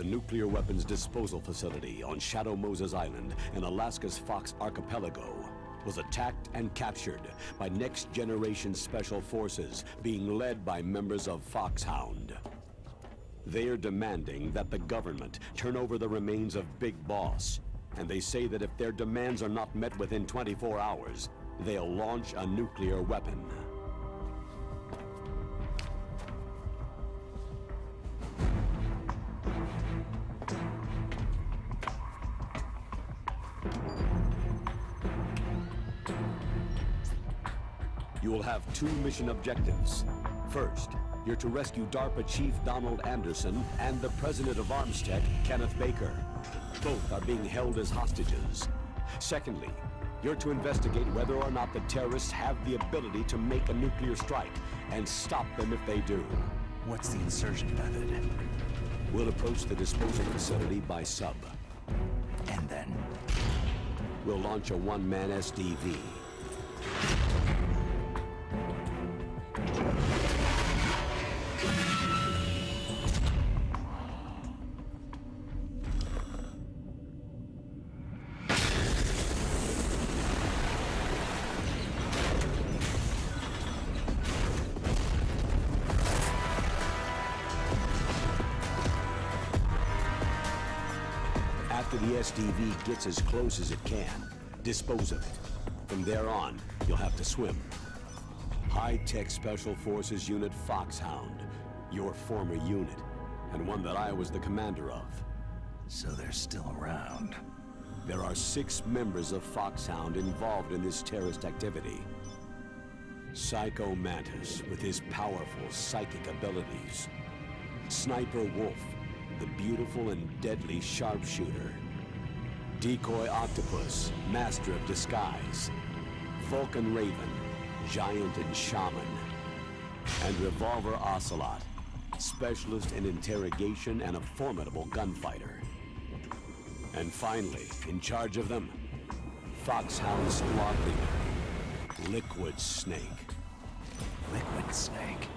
The nuclear weapons disposal facility on Shadow Moses Island in Alaska's Fox Archipelago was attacked and captured by next-generation special forces being led by members of Foxhound. They are demanding that the government turn over the remains of Big Boss, and they say that if their demands are not met within 24 hours, they'll launch a nuclear weapon. You will have two mission objectives. First, you're to rescue DARPA Chief Donald Anderson and the President of Armstech, Kenneth Baker. Both are being held as hostages. Secondly, you're to investigate whether or not the terrorists have the ability to make a nuclear strike and stop them if they do. What's the insertion method? We'll approach the disposal facility by sub. And then? We'll launch a one-man SDV. After the SDV gets as close as it can, dispose of it. From there on, you'll have to swim. High-tech Special Forces Unit Foxhound, your former unit, and one that I was the commander of. So they're still around. There are 6 members of Foxhound involved in this terrorist activity. Psycho Mantis, with his powerful psychic abilities. Sniper Wolf, the beautiful and deadly sharpshooter. Decoy Octopus, master of disguise. Vulcan Raven, giant and shaman. And Revolver Ocelot, specialist in interrogation and a formidable gunfighter. And finally, in charge of them, Foxhound squad leader, Liquid Snake. Liquid Snake.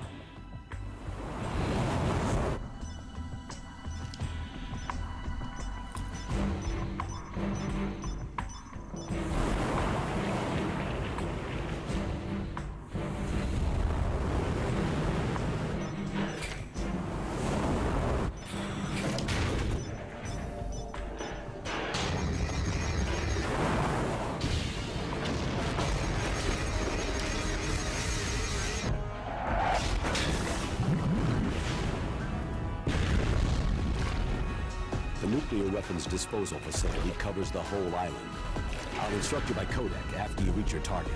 The nuclear weapons disposal facility covers the whole island. I'll instruct you by codec after you reach your target.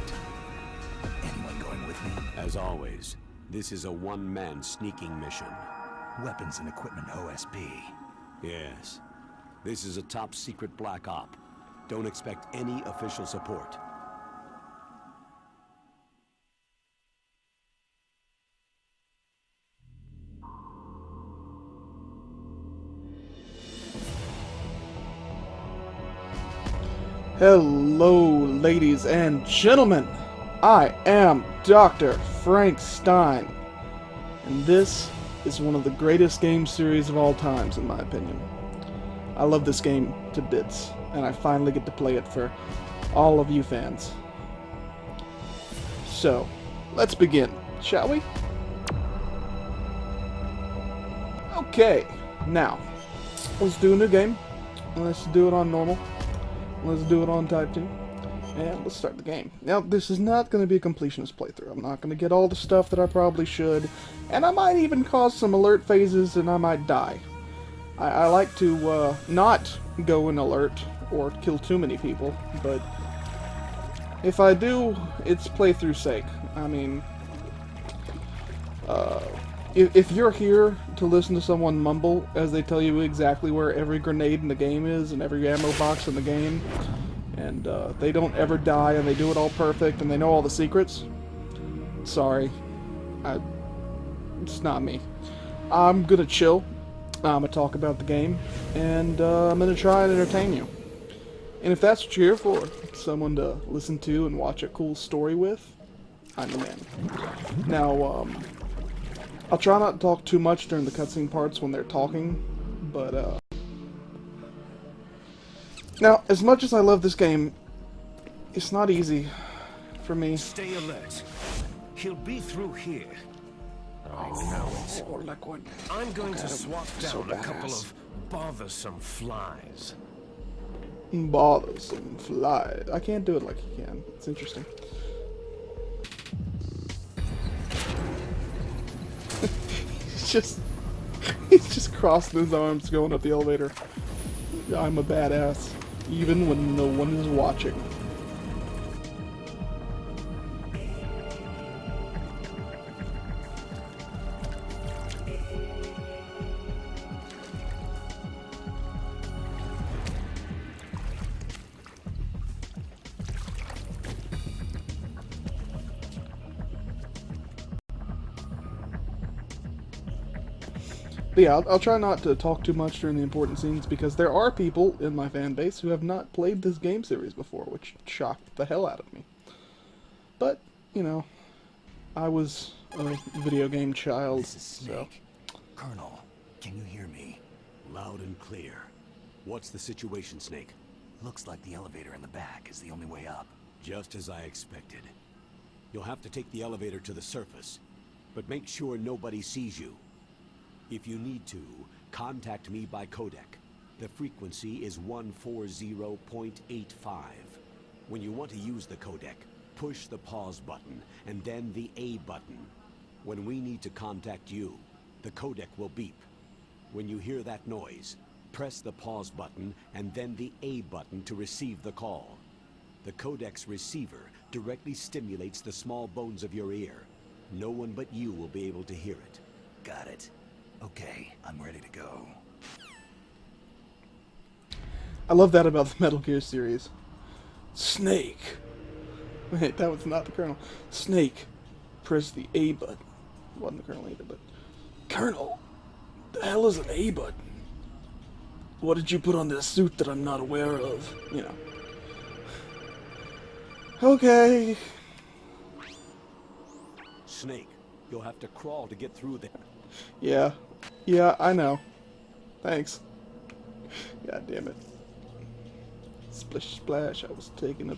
Anyone going with me? As always, this is a one-man sneaking mission. Weapons and equipment OSP. Yes. This is a top-secret black op. Don't expect any official support. Hello, ladies and gentlemen. I am Dr. Frank Stein, and this is one of the greatest game series of all times, in my opinion. I love this game to bits, and I finally get to play it for all of you fans. So, let's begin, shall we? Okay, now, let's do a new game. Let's do it on normal. Let's do it on Type 2, and let's start the game. Now, this is not going to be a completionist playthrough. I'm not going to get all the stuff that I probably should, and I might even cause some alert phases, and I might die. I like to not go in alert or kill too many people, but if I do, it's playthrough's sake. I mean, if you're here to listen to someone mumble as they tell you exactly where every grenade in the game is and every ammo box in the game, and they don't ever die and they do it all perfect and they know all the secrets, sorry, it's not me. I'm gonna chill, I'm gonna talk about the game, and I'm gonna try and entertain you. And if that's what you're here for, someone to listen to and watch a cool story with, I'm the man. Now, I'll try not to talk too much during the cutscene parts when they're talking, But, now, as much as I love this game, it's not easy for me. Stay alert. He'll be through here. I know it. Oh, Liquid. I'm going to swat so down a couple badass. of bothersome flies. Bothersome fly. I can't do it like you can. It's interesting. He's just crossing his arms going up the elevator. I'm a badass, even when no one is watching. But yeah, I'll try not to talk too much during the important scenes, because there are people in my fan base who have not played this game series before, which shocked the hell out of me. But, you know, I was a video game child, This is Snake. Colonel, can you hear me? Loud and clear. What's the situation, Snake? Looks like the elevator in the back is the only way up. Just as I expected. You'll have to take the elevator to the surface, but make sure nobody sees you. If you need to, contact me by codec. The frequency is 140.85. When you want to use the codec, push the pause button and then the A button. When we need to contact you, the codec will beep. When you hear that noise, press the pause button and then the A button to receive the call. The codec's receiver directly stimulates the small bones of your ear. No one but you will be able to hear it. Got it. Okay, I'm ready to go. I love that about the Metal Gear series. Snake. Wait, that was not the Colonel. Snake, press the A button. It wasn't the Colonel either, but... Colonel, the hell is an A button? What did you put on this suit that I'm not aware of? You know. Okay. Snake, you'll have to crawl to get through there. Yeah. Yeah, I know. Thanks. God damn it. Splish splash, I was taking a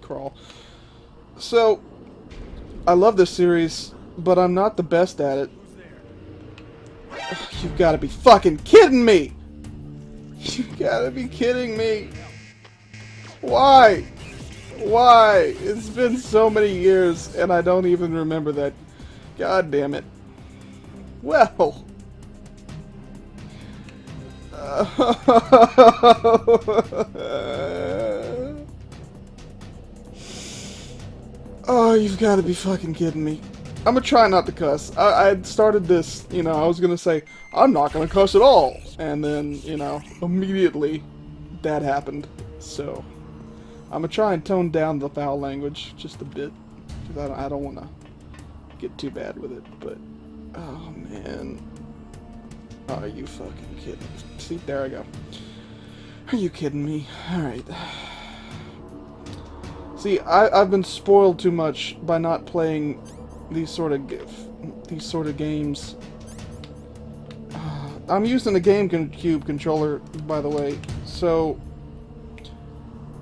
crawl. So, I love this series, but I'm not the best at it. You've got to be fucking kidding me! You've got to be kidding me! Why? Why? It's been so many years, and I don't even remember that. God damn it. Well... Oh, you've got to be fucking kidding me. I'm gonna try not to cuss. I started this, you know, I was gonna say, I'm not gonna cuss at all. And then, you know, immediately that happened. So, I'm gonna try and tone down the foul language just a bit. Because I don't want to get too bad with it. But, oh man. Are you fucking kidding me? See, there I go. Are you kidding me? Alright. See, I've been spoiled too much by not playing these sort of games. I'm using a GameCube controller, by the way, so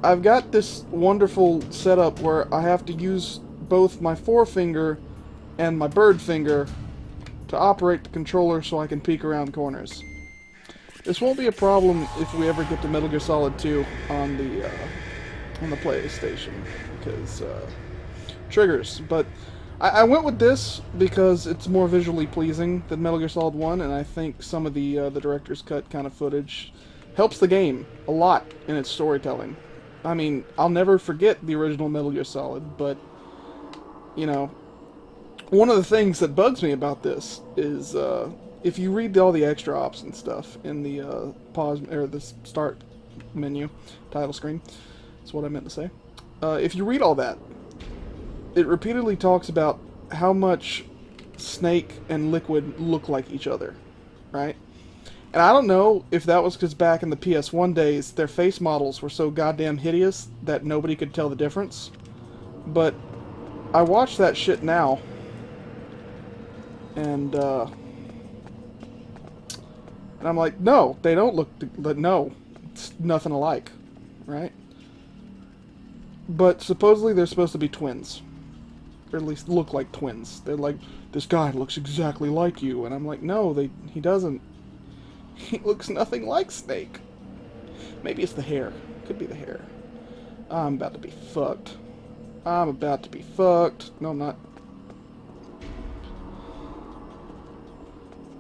I've got this wonderful setup where I have to use both my forefinger and my bird finger to operate the controller so I can peek around corners. This won't be a problem if we ever get to Metal Gear Solid 2 on the PlayStation, because triggers. But I went with this because it's more visually pleasing than Metal Gear Solid 1, and I think some of the director's cut kind of footage helps the game a lot in its storytelling. I mean, I'll never forget the original Metal Gear Solid, but you know, one of the things that bugs me about this is if you read all the extra ops and stuff in the pause or the start menu, title screen, that's what I meant to say. If you read all that, it repeatedly talks about how much Snake and Liquid look like each other, right? And I don't know if that was because back in the PS1 days, their face models were so goddamn hideous that nobody could tell the difference. But I watch that shit now, and And I'm like, no, they don't look... No, it's nothing alike, right? But supposedly they're supposed to be twins. Or at least look like twins. They're like, this guy looks exactly like you. And I'm like, no, he doesn't. He looks nothing like Snake. Maybe it's the hair. Could be the hair. I'm about to be fucked. I'm about to be fucked. No, I'm not.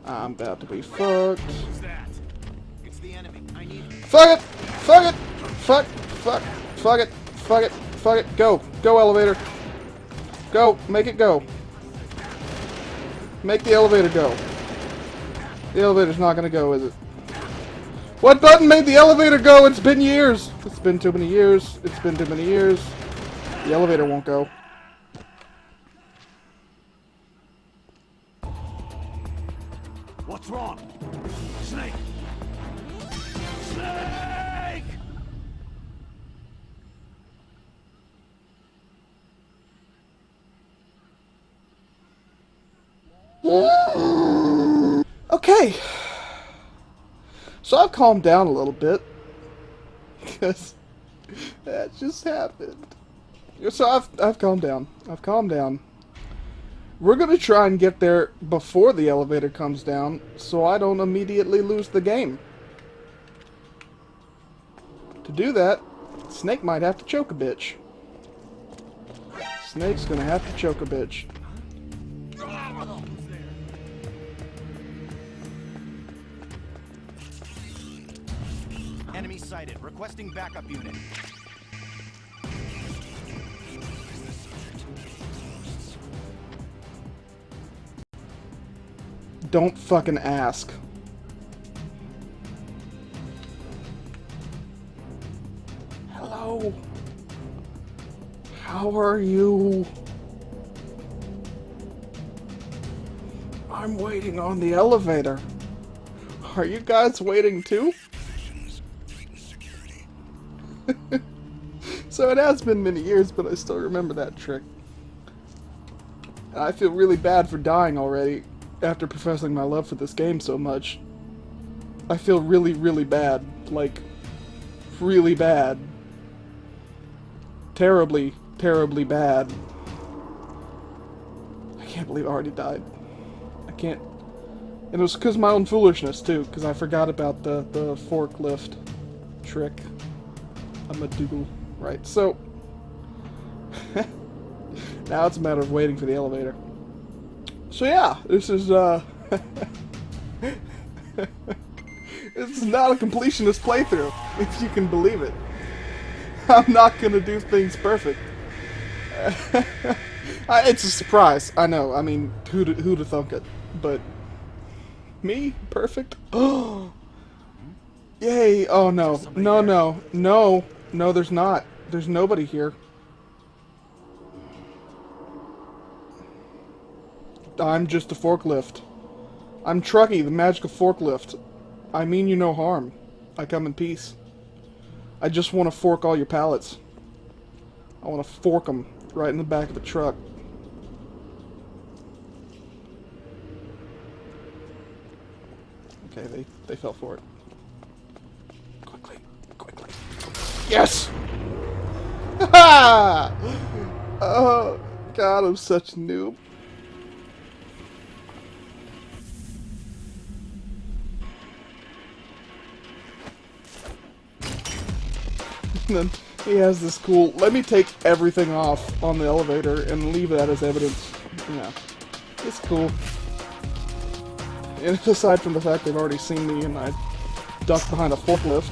I'm about to be fucked. Who's that? It's the enemy. I need... Fuck it! Fuck it! Fuck! Fuck! Fuck it! Fuck it! Fuck it! Go! Go, elevator! Go! Make it go! Make the elevator go. The elevator's not gonna go, is it? What button made the elevator go? It's been years! It's been too many years. It's been too many years. The elevator won't go. What's wrong? Snake! Snake! Okay. So I've calmed down a little bit. Because that just happened. So I've calmed down. I've calmed down. We're going to try and get there before the elevator comes down, so I don't immediately lose the game. To do that, Snake might have to choke a bitch. Snake's going to have to choke a bitch. Enemy sighted. Requesting backup unit. Don't fucking ask. Hello. How are you? I'm waiting on the elevator. Are you guys waiting too? So it has been many years, but I still remember that trick. And I feel really bad for dying already after professing my love for this game so much. I feel really, really bad. Like, really bad. Terribly, terribly bad. I can't believe I already died. I can't... And it was because of my own foolishness, too, because I forgot about the forklift trick. I'm a doodle. Right, so... now it's a matter of waiting for the elevator. So yeah, this is, this is not a completionist playthrough, if you can believe it. I'm not gonna do things perfect. It's a surprise, I know, I mean, who'da thunk it, but... Me? Perfect? Oh! Yay! Oh no, no, no, no! No, there's not. There's nobody here. I'm just a forklift. I'm Trucky, the magical forklift. I mean you no harm. I come in peace. I just want to fork all your pallets. I want to fork them right in the back of a truck. Okay, they fell for it. Quickly, quickly. Yes! Ha! Oh, God, I'm such a noob. And then he has this cool, let me take everything off on the elevator and leave that as evidence. Yeah, it's cool. And aside from the fact they've already seen me and I ducked behind a forklift.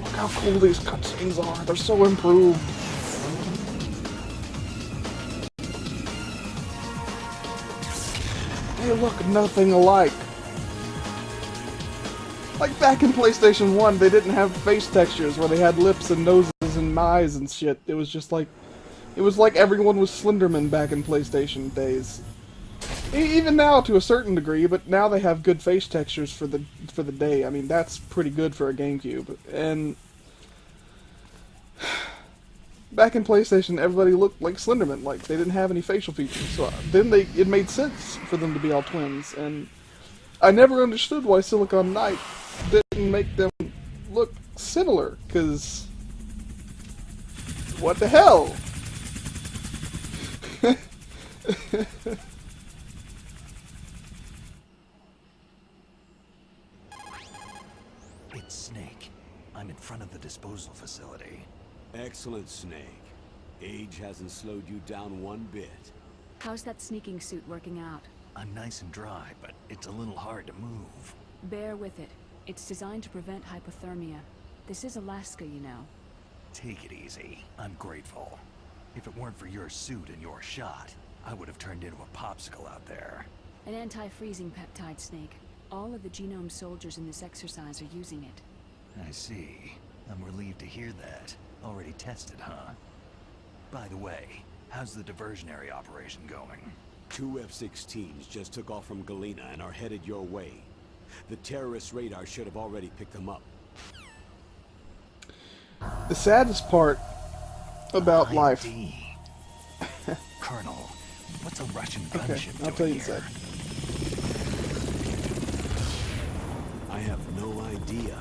Look how cool these cutscenes are. They're so improved. They look nothing alike. Like back in PlayStation 1, they didn't have face textures where they had lips and noses and eyes and shit. It was just like... It was like everyone was Slenderman back in PlayStation days. Even now to a certain degree, but now they have good face textures for the day. I mean, that's pretty good for a GameCube. And back in PlayStation, everybody looked like Slenderman, like they didn't have any facial features. So then it made sense for them to be all twins. And I never understood why Silicon Knight didn't make them look similar, because what the hell? It's Snake. I'm in front of the disposal facility. Excellent, Snake. Age hasn't slowed you down one bit. How's that sneaking suit working out? I'm nice and dry, but it's a little hard to move. Bear with it. It's designed to prevent hypothermia. This is Alaska, you know. Take it easy. I'm grateful. If it weren't for your suit and your shot, I would have turned into a popsicle out there. An anti-freezing peptide, Snake. All of the genome soldiers in this exercise are using it. I see. I'm relieved to hear that. Already tested, huh? By the way, how's the diversionary operation going? 2 F-16s just took off from Galena and are headed your way. The terrorist radar should have already picked them up. The saddest part about life. Colonel, what's a Russian Okay, gunship I'll tell you doing here? inside. I have no idea,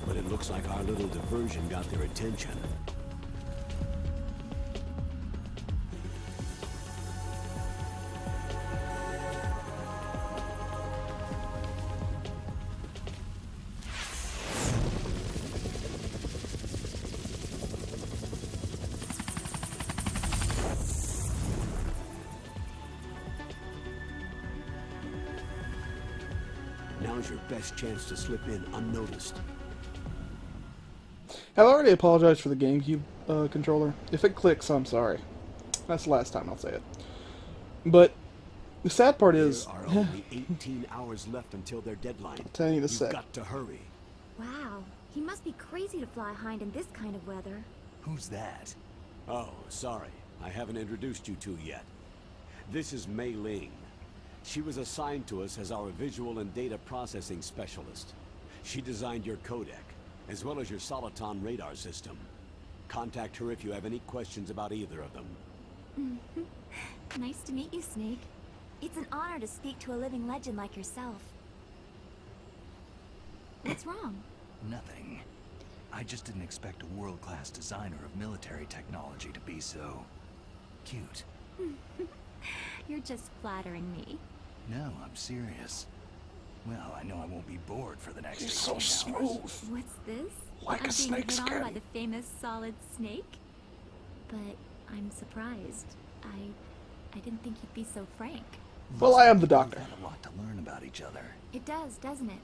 but it looks like our little diversion got their attention. Now's your best chance to slip in unnoticed. I've already apologized for the GameCube controller. If it clicks, I'm sorry. That's the last time I'll say it. But the sad part is, there are only 18 hours left until their deadline. I'll tell you in a You've sec. got to hurry. Wow, he must be crazy to fly hind in this kind of weather. Who's that? Oh, sorry. I haven't introduced you two yet. This is Mei Ling. She was assigned to us as our visual and data processing specialist. She designed your codec, as well as your Soliton radar system. Contact her if you have any questions about either of them. Nice to meet you, Snake. It's an honor to speak to a living legend like yourself. What's wrong? Nothing. I just didn't expect a world-class designer of military technology to be so cute. You're just flattering me. No, I'm serious. Well, I know I won't be bored for the next He's so 18 hours. smooth. What's this? Like a I'm being snake hit on by skin. the famous Solid Snake? But I'm surprised. I didn't think you'd be so frank. Well, I am the Listen, doctor. we've had a lot to learn about each other. It does, doesn't it?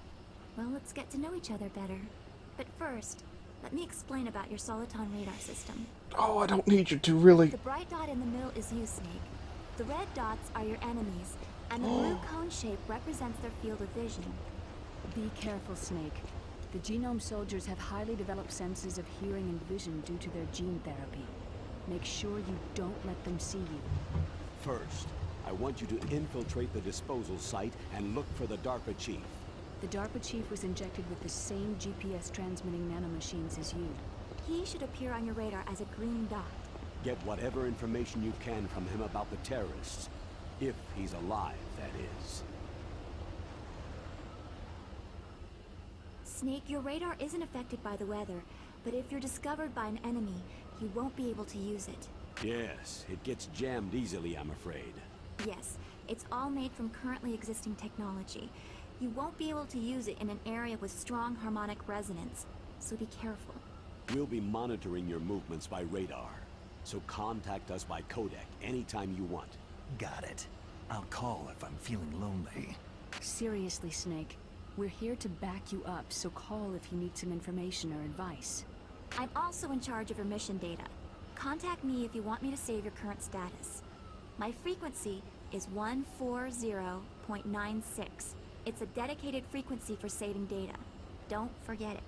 Well, let's get to know each other better. But first, let me explain about your Soliton radar system. Oh, I don't need you to, really. The bright dot in the middle is you, Snake. The red dots are your enemies, and the blue cone shape represents their field of vision. Be careful, Snake. The genome soldiers have highly developed senses of hearing and vision due to their gene therapy. Make sure you don't let them see you. First, I want you to infiltrate the disposal site and look for the DARPA chief. The DARPA chief was injected with the same GPS transmitting nanomachines as you. He should appear on your radar as a green dot. Get whatever information you can from him about the terrorists. If he's alive, that is. Snake, your radar isn't affected by the weather, but if you're discovered by an enemy, you won't be able to use it. Yes, it gets jammed easily, I'm afraid. Yes, it's all made from currently existing technology. You won't be able to use it in an area with strong harmonic resonance, so be careful. We'll be monitoring your movements by radar, so contact us by codec anytime you want. Got it. I'll call if I'm feeling lonely. Seriously, Snake. We're here to back you up, so call if you need some information or advice. I'm also in charge of your mission data. Contact me if you want me to save your current status. My frequency is 140.96. It's a dedicated frequency for saving data. Don't forget it.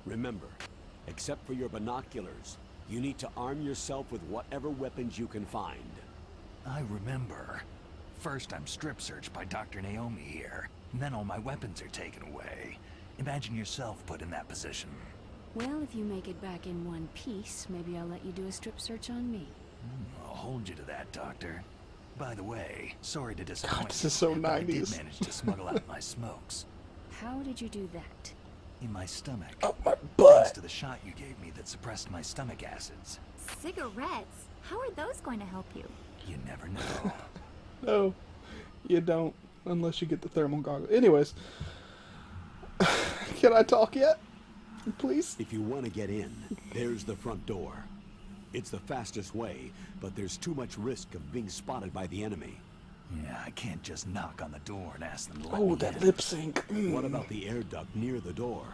Remember, except for your binoculars, you need to arm yourself with whatever weapons you can find. I remember. First I'm strip searched by Dr. Naomi here, and then all my weapons are taken away. Imagine yourself put in that position. Well, if you make it back in one piece, maybe I'll let you do a strip search on me. I'll hold you to that, Doctor. By the way, sorry to disappoint God, this is so you, but I 90s. did manage to smuggle out my smokes. How did you do that? In my stomach. Oh, my Thanks butt. to the shot you gave me that suppressed my stomach acids. Cigarettes? How are those going to help you? You never know. No, you don't, unless you get the thermal goggles. Anyways, can I talk yet? Please? If you want to get in, there's the front door. It's the fastest way, but there's too much risk of being spotted by the enemy. Yeah, I can't just knock on the door and ask them to let Oh, me that in. lip sync. What about the air duct near the door?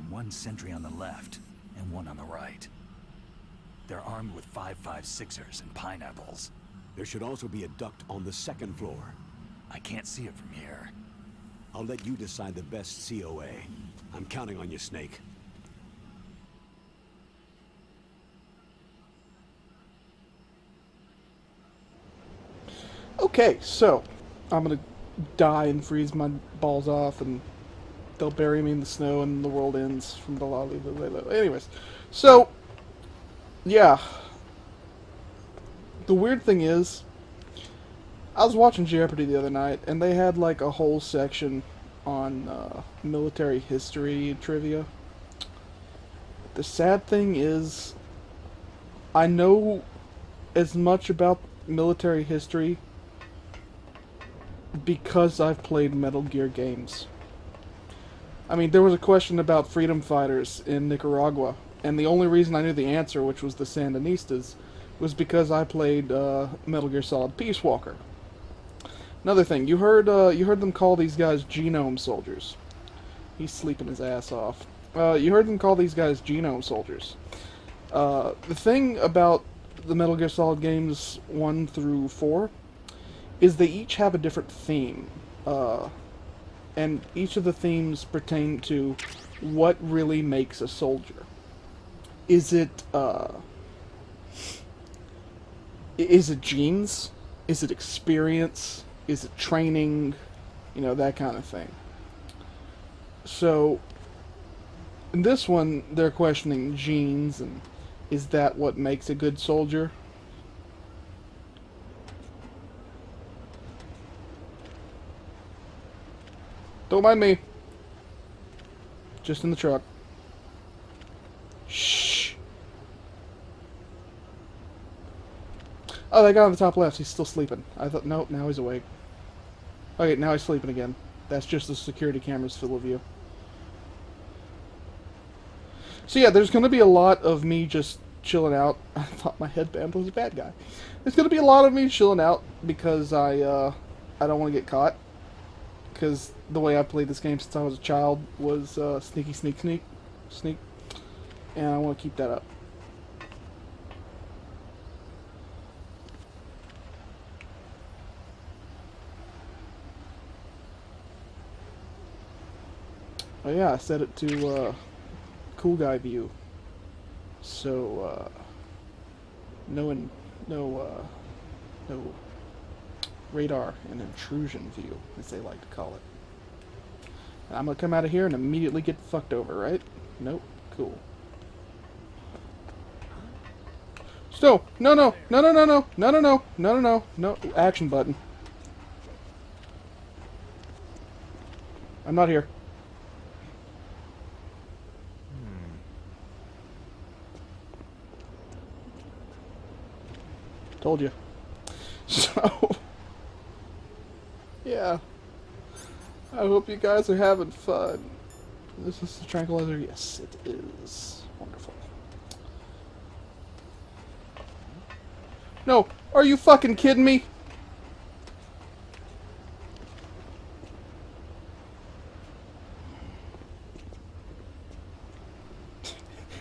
One sentry on the left and one on the right. They're armed with 5.56ers and pineapples. There should also be a duct on the second floor. I can't see it from here. I'll let you decide the best COA. I'm counting on you, Snake. Okay, so I'm gonna die and freeze my balls off, and they'll bury me in the snow, and the world ends from the lolly. Anyways, so yeah, the weird thing is, I was watching Jeopardy the other night, and they had like a whole section on military history trivia. The sad thing is, I know as much about military history because I've played Metal Gear games. I mean, there was a question about freedom fighters in Nicaragua, and the only reason I knew the answer, which was the Sandinistas, was because I played Metal Gear Solid Peace Walker. Another thing, you heard them call these guys genome soldiers. He's sleeping his ass off. You heard them call these guys genome soldiers. The thing about the Metal Gear Solid games 1 through 4 is they each have a different theme, and each of the themes pertain to what really makes a soldier. Is it genes? Is it experience? Is it training? You know, that kind of thing. So, in this one, they're questioning genes, and is that what makes a good soldier? Don't mind me. Just in the truck. Shh. Oh, that guy on the top left, he's still sleeping. I thought, nope, now he's awake. Okay, now he's sleeping again. That's just the security camera's full of you. So yeah, there's going to be a lot of me just chilling out. I thought my headband was a bad guy. There's going to be a lot of me chilling out because I don't want to get caught. Because the way I played this game since I was a child was sneaky, sneak, sneak, sneak. And I want to keep that up. Oh yeah, I set it to cool guy view. So no radar and intrusion view, as they like to call it. And I'm gonna come out of here and immediately get fucked over, right? Nope. Cool. So no, action button. I'm not here. Told you. So, yeah. I hope you guys are having fun. Is this the tranquilizer? Yes, it is. Wonderful. No, are you fucking kidding me?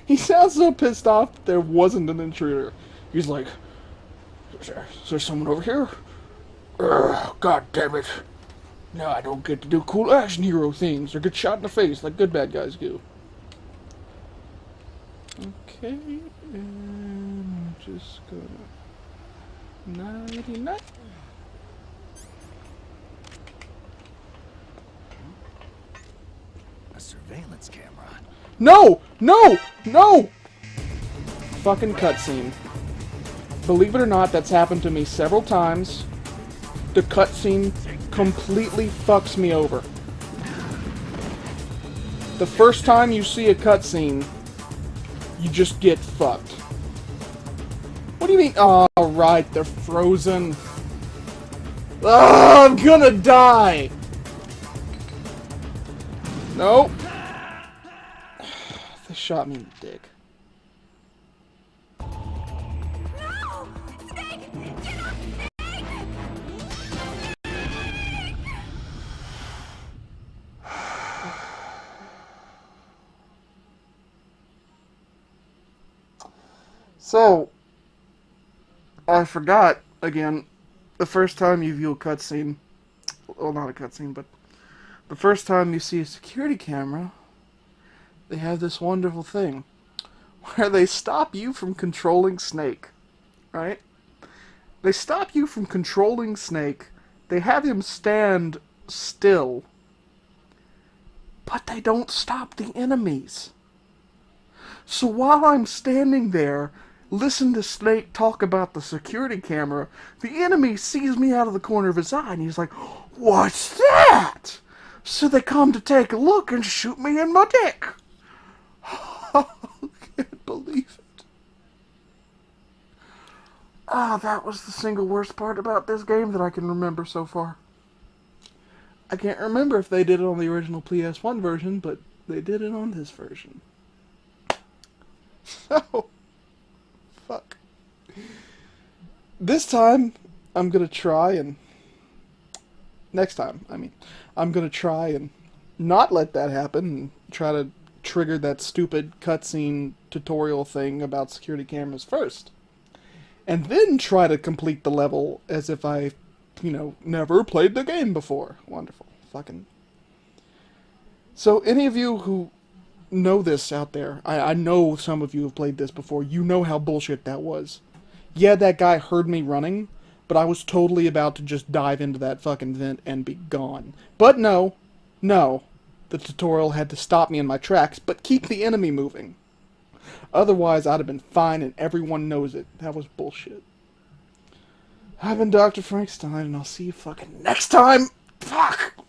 He sounds so pissed off that there wasn't an intruder. He's like, is there someone over here? God damn it. No, I don't get to do cool action hero things or get shot in the face like good bad guys do. Okay, and I'm just gonna... 99. surveillance camera. No! No! No! Fucking cutscene. Believe it or not, that's happened to me several times. The cutscene completely fucks me over. The first time you see a cutscene, you just get fucked. What do you mean? Oh, right, they're frozen. Oh, I'm gonna die! Nope. They shot me in the dick. No! Snake! Get up, Snake! So, I forgot, again, the first time you view a cutscene, well, not a cutscene, but the first time you see a security camera, they have this wonderful thing where they stop you from controlling Snake, right? They stop you from controlling Snake, they have him stand still, but they don't stop the enemies. So while I'm standing there, listen to Snake talk about the security camera, the enemy sees me out of the corner of his eye, and he's like, "What's that?" So they come to take a look and shoot me in my dick. I can't believe it. Ah, that was the single worst part about this game that I can remember so far. I can't remember if they did it on the original PS1 version, but they did it on this version. So... fuck. This time, I'm gonna try and... next time, I mean. I'm gonna try and not let that happen and try to trigger that stupid cutscene tutorial thing about security cameras first. And then try to complete the level as if I, never played the game before. Wonderful. Fucking... So, any of you who know this out there, I know some of you have played this before, you know how bullshit that was. Yeah, that guy heard me running, but I was totally about to just dive into that fucking vent and be gone. But no, the tutorial had to stop me in my tracks, but keep the enemy moving. Otherwise, I'd have been fine, and everyone knows it. That was bullshit. I've been Dr. Frankenstein, and I'll see you fucking next time! Fuck!